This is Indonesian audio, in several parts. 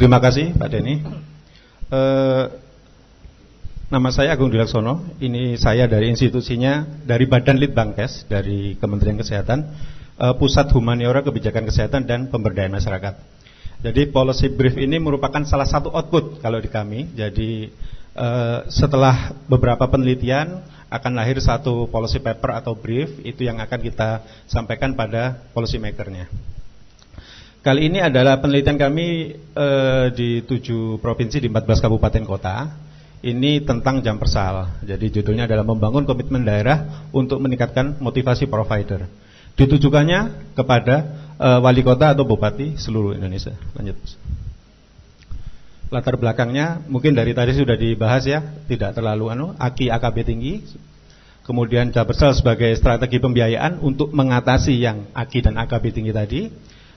Terima kasih Pak Denny. Nama saya Agung Dilaksono. Ini saya dari institusinya, dari Badan Litbangkes, dari Kementerian Kesehatan, Pusat Humaniora Kebijakan Kesehatan dan Pemberdayaan Masyarakat. Jadi policy brief ini merupakan salah satu output kalau di kami. Jadi setelah beberapa penelitian akan lahir satu policy paper atau brief, itu yang akan kita sampaikan pada policy makernya. Kali ini adalah penelitian kami di 7 provinsi di 14 kabupaten kota. Ini tentang jam persal. Jadi judulnya adalah membangun komitmen daerah untuk meningkatkan motivasi provider. Ditujukannya kepada wali kota atau bupati seluruh Indonesia. Lanjut. Latar belakangnya mungkin dari tadi sudah dibahas ya, tidak terlalu AKI AKB tinggi. Kemudian jam persal sebagai strategi pembiayaan untuk mengatasi yang AKI dan AKB tinggi tadi.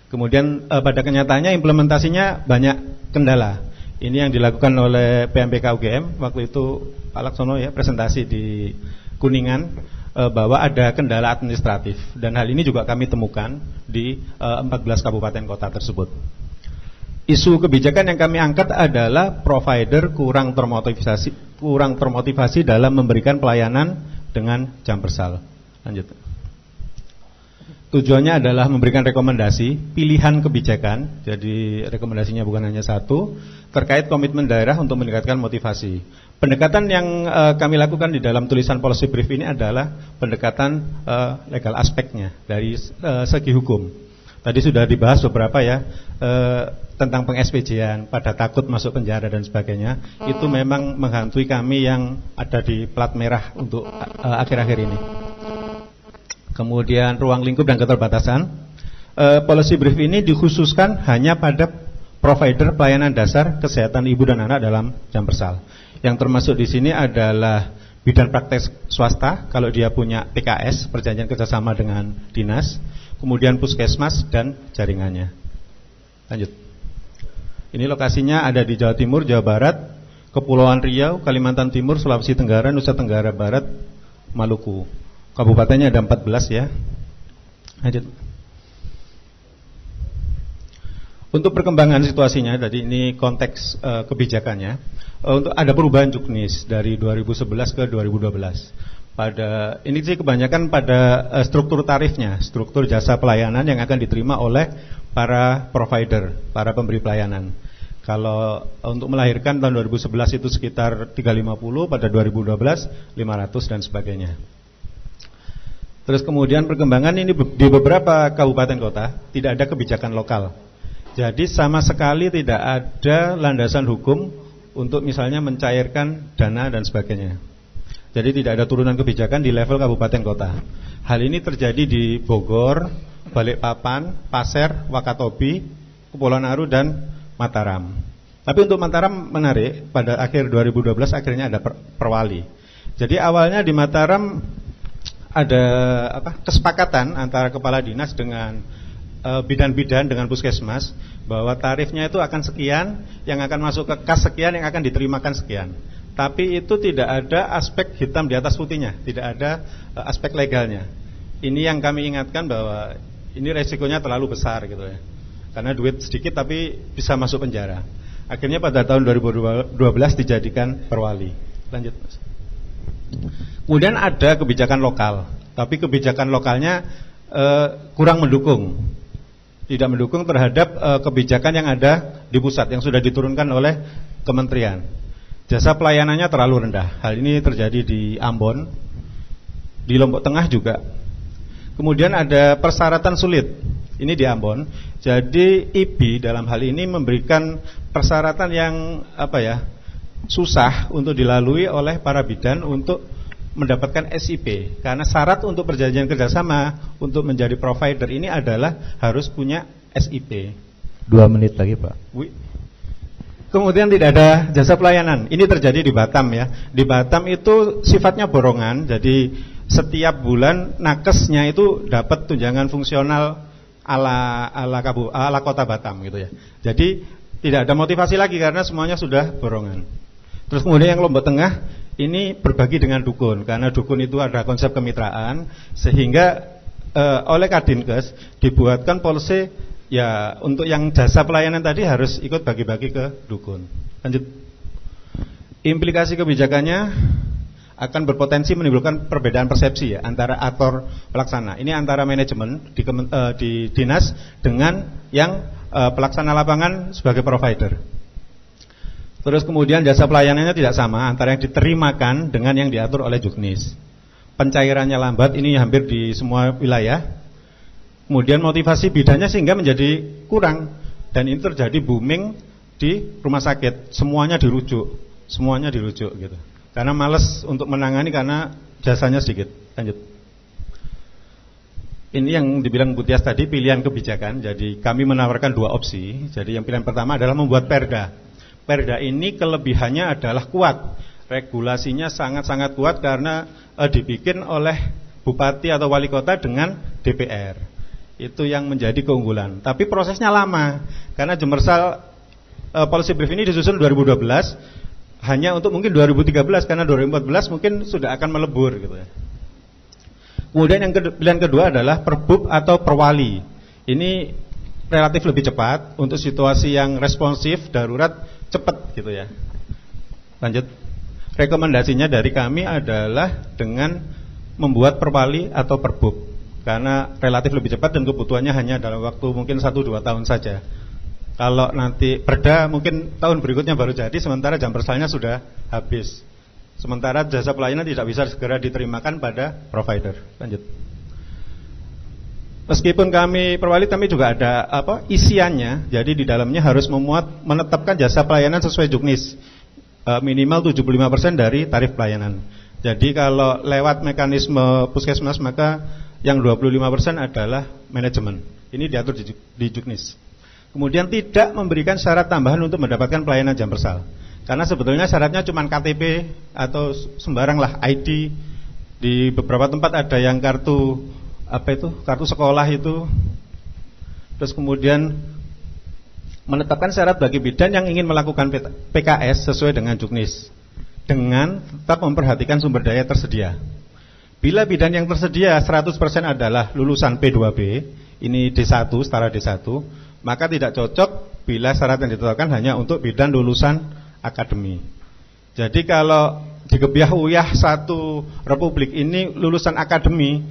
Kemudian pada kenyataannya implementasinya banyak kendala. Ini yang dilakukan oleh PMPK UGM. Waktu itu Pak Laksono ya presentasi di Kuningan bahwa ada kendala administratif. Dan hal ini juga kami temukan di 14 kabupaten kota tersebut. Isu kebijakan yang kami angkat adalah provider kurang termotivasi dalam memberikan pelayanan dengan jam persal. Lanjut. Tujuannya adalah memberikan rekomendasi pilihan kebijakan. Jadi rekomendasinya bukan hanya satu, terkait komitmen daerah untuk meningkatkan motivasi. Pendekatan yang kami lakukan di dalam tulisan policy brief ini adalah pendekatan legal aspeknya dari segi hukum. Tadi sudah dibahas beberapa ya tentang peng-SPJ-an, pada takut masuk penjara dan sebagainya. Itu memang menghantui kami yang ada di plat merah untuk akhir-akhir ini. Kemudian ruang lingkup dan keterbatasan. Policy brief ini dikhususkan hanya pada provider pelayanan dasar kesehatan ibu dan anak dalam jam persal. Yang termasuk di sini adalah bidan praktek swasta kalau dia punya PKS, perjanjian kerjasama dengan dinas. Kemudian puskesmas dan jaringannya. Lanjut. Ini lokasinya ada di Jawa Timur, Jawa Barat, Kepulauan Riau, Kalimantan Timur, Sulawesi Tenggara, Nusa Tenggara Barat, Maluku. Kabupatennya ada 14 ya. Lanjut. Untuk perkembangan situasinya, tadi ini konteks kebijakannya. Untuk ada perubahan juknis dari 2011 ke 2012. Ini sih kebanyakan pada struktur tarifnya, struktur jasa pelayanan yang akan diterima oleh para provider, para pemberi pelayanan. Kalau untuk melahirkan tahun 2011 itu sekitar 350, pada 2012 500 dan sebagainya. Terus kemudian perkembangan ini di beberapa kabupaten kota tidak ada kebijakan lokal. Jadi sama sekali tidak ada landasan hukum untuk misalnya mencairkan dana dan sebagainya. Jadi tidak ada turunan kebijakan di level kabupaten kota. Hal ini terjadi di Bogor, Balikpapan, Pasir, Wakatobi, Kepulauan Aru dan Mataram. Tapi untuk Mataram menarik, pada akhir 2012 akhirnya ada perwali. Jadi awalnya di Mataram ada kesepakatan antara kepala dinas dengan bidan-bidan dengan puskesmas bahwa tarifnya itu akan sekian, yang akan masuk ke kas sekian, yang akan diterimakan sekian. Tapi itu tidak ada aspek hitam di atas putihnya, tidak ada aspek legalnya. Ini yang kami ingatkan bahwa ini resikonya terlalu besar gitu ya. Karena duit sedikit tapi bisa masuk penjara. Akhirnya pada tahun 2012 dijadikan perwali. Lanjut Mas. Kemudian ada kebijakan lokal, tapi kebijakan lokalnya kurang mendukung. Tidak mendukung terhadap kebijakan yang ada di pusat yang sudah diturunkan oleh kementerian. Jasa pelayanannya terlalu rendah. Hal ini terjadi di Ambon, di Lombok Tengah juga. Kemudian ada persyaratan sulit. Ini di Ambon. Jadi IBI dalam hal ini memberikan persyaratan yang susah untuk dilalui oleh para bidan untuk mendapatkan SIP. Karena syarat untuk perjanjian kerjasama untuk menjadi provider ini adalah harus punya SIP. 2 menit lagi Pak. Kemudian tidak ada jasa pelayanan. Ini terjadi di Batam ya. Di Batam itu sifatnya borongan. Jadi setiap bulan nakesnya itu dapat tunjangan fungsional ala kota Batam gitu ya. Jadi tidak ada motivasi lagi karena semuanya sudah borongan. Terus kemudian yang Lombok Tengah ini berbagi dengan dukun, karena dukun itu ada konsep kemitraan, sehingga oleh Kadinkes dibuatkan policy Ya, untuk yang jasa pelayanan tadi harus ikut bagi-bagi ke dukun. Lanjut. Implikasi kebijakannya akan berpotensi menimbulkan perbedaan persepsi ya antara aktor pelaksana. Ini antara manajemen di dinas dengan yang pelaksana lapangan sebagai provider. Terus kemudian jasa pelayanannya tidak sama antara yang diterimakan dengan yang diatur oleh juknis. Pencairannya lambat, ini hampir di semua wilayah. Kemudian motivasi bidannya sehingga menjadi kurang, dan ini terjadi booming di rumah sakit, semuanya dirujuk gitu. Karena malas untuk menangani karena jasanya sedikit. Lanjut. Ini yang dibilang Bu Tias tadi, pilihan kebijakan. Jadi kami menawarkan dua opsi. Jadi yang pilihan pertama adalah membuat perda. Perda ini kelebihannya adalah kuat, regulasinya sangat-sangat kuat karena dibikin oleh bupati atau wali kota dengan DPR. Itu yang menjadi keunggulan. Tapi prosesnya lama karena Jembersal policy brief ini disusun 2012, hanya untuk mungkin 2013 karena 2014 mungkin sudah akan melebur gitu ya. Kemudian yang pilihan kedua adalah perbub atau perwali. Ini relatif lebih cepat untuk situasi yang responsif, darurat, cepat gitu ya. Lanjut. Rekomendasinya dari kami adalah dengan membuat perwali atau perbub, karena relatif lebih cepat dan kebutuhannya hanya dalam waktu mungkin 1-2 tahun saja. Kalau nanti perda mungkin tahun berikutnya baru jadi, sementara Jambersalnya sudah habis. Sementara jasa pelayanan tidak bisa segera diterimakan pada provider. Lanjut. Meskipun kami perwali, kami juga ada isiannya. Jadi di dalamnya harus menetapkan jasa pelayanan sesuai juknis, minimal 75% dari tarif pelayanan. Jadi kalau lewat mekanisme puskesmas maka yang 25% adalah manajemen. Ini diatur di juknis. Kemudian tidak memberikan syarat tambahan untuk mendapatkan pelayanan Jambersal. Karena sebetulnya syaratnya cuma KTP atau sembarang lah, ID. Di beberapa tempat ada yang kartu sekolah itu. Terus kemudian menetapkan syarat bagi bidan yang ingin melakukan PKS sesuai dengan juknis, dengan tetap memperhatikan sumber daya tersedia. Bila bidan yang tersedia 100% adalah lulusan P2B, ini D1, setara D1, maka tidak cocok bila syarat yang ditetapkan hanya untuk bidan lulusan akademi. Jadi kalau di Gebiah-Uyah satu republik ini lulusan akademi,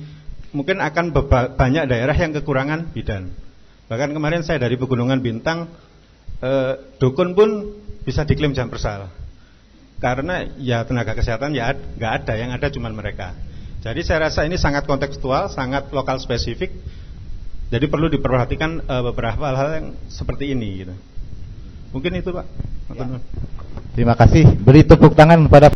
mungkin akan banyak daerah yang kekurangan bidan. Bahkan kemarin saya dari Pegunungan Bintang, dukun pun bisa diklaim Jambersal. Karena ya tenaga kesehatan ya nggak ada, yang ada cuma mereka. Jadi saya rasa ini sangat kontekstual, sangat lokal spesifik. Jadi perlu diperhatikan beberapa hal-hal yang seperti ini gitu. Mungkin itu Pak. Ya. Terima kasih. Beri tepuk tangan kepada